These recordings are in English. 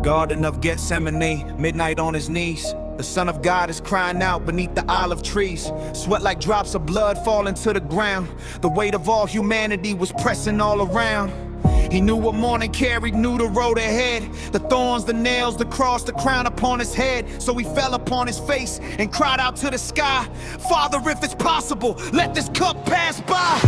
Garden of Gethsemane, midnight on his knees. The Son of God is crying out beneath the olive trees. Sweat like drops of blood falling to the ground. The weight of all humanity was pressing all around. He knew what morning carried, knew the road ahead. The thorns, the nails, the cross, the crown upon his head. So he fell upon his face and cried out to the sky, Father, if it's possible, let this cup pass by.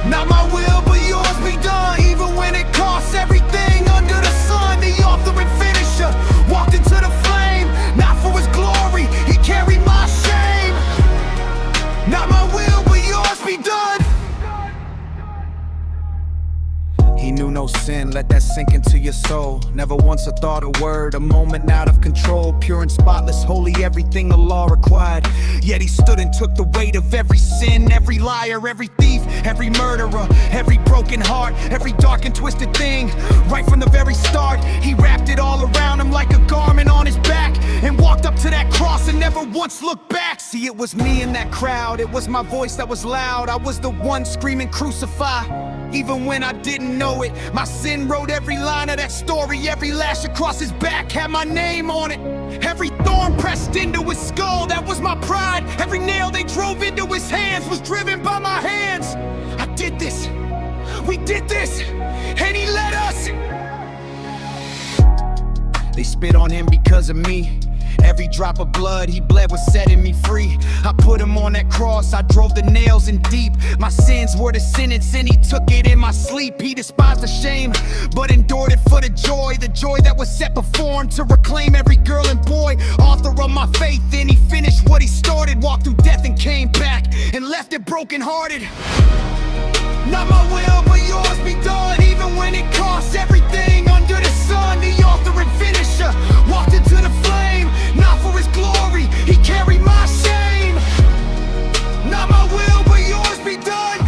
Not my will, but yours be done. Even when it costs everything under the sun. The author and finisher walked into the flame. Not for his glory, he carried my shame. Not my will, but yours be done. He knew no sin, let that sink into your soul. Never once a thought, a word, a moment out of control. Pure and spotless, holy, everything the law required. Yet he stood and took the weight of every sin, every liar, every thief, every murderer, every broken heart, every dark and twisted thing. Right from the very start, he wrapped it all around him like a garment on his back, and walked up to that cross and never once looked back. See, it was me in that crowd, it was my voice that was loud. I was the one screaming, crucify. Even when I didn't know it, my sin wrote every line of that story. Every lash across his back had my name on it. Every thorn pressed into his skull, that was my pride. Every nail they drove into his hands was driven by my hands. I did this, we did this, and he let us. They spit on him because of me. Every drop of blood he bled was setting me free. I put him on that cross, I drove the nails in deep. My sins were the sentence and he took it in my sleep. He despised the shame, but endured it for the joy that was set before him to reclaim every girl and boy. Author of my faith, then he finished what he started. Walked through death and came back and left it brokenhearted. Not my will, but yours be done. Even when it costs everything under the sun. The author and finisher walked into the flame. Not for his glory, he carried my shame. Not my will, but yours be done.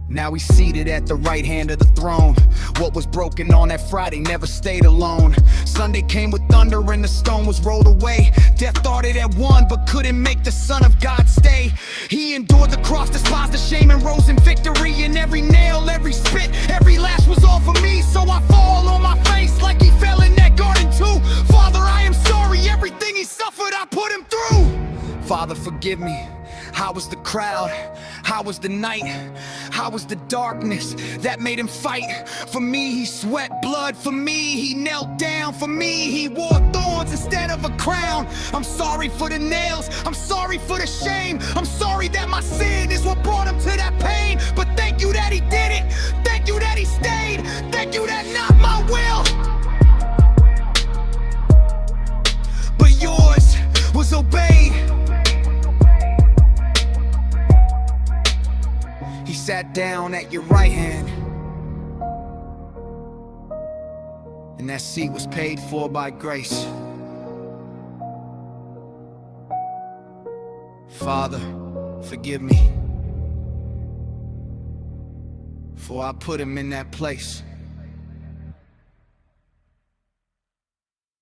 Now he's seated at the right hand of the throne. What was broken on that Friday never stayed alone. Sunday came with thunder and the stone was rolled away. Death thought it had won, but couldn't make the Son of God stay. He endured the cross, despised the shame, and rose in victory. And every nail, every spit, every lash was all for me. So I fall on my face like he fell in that garden too. Father, I am sorry, everything he suffered I put him through. Father, forgive me. How was the crowd? How was the night? How was the darkness that made him fight? For me, he sweat blood. For me, he knelt down. For me, he wore thorns instead of a crown. I'm sorry for the nails. I'm sorry for the shame. I'm sorry that my sin is what brought him to that pain. But thank you that he did it. Thank you that he stayed. Thank you that not my will, but yours was obeyed. He sat down at your right hand, and that seat was paid for by grace. Father, forgive me, for I put him in that place.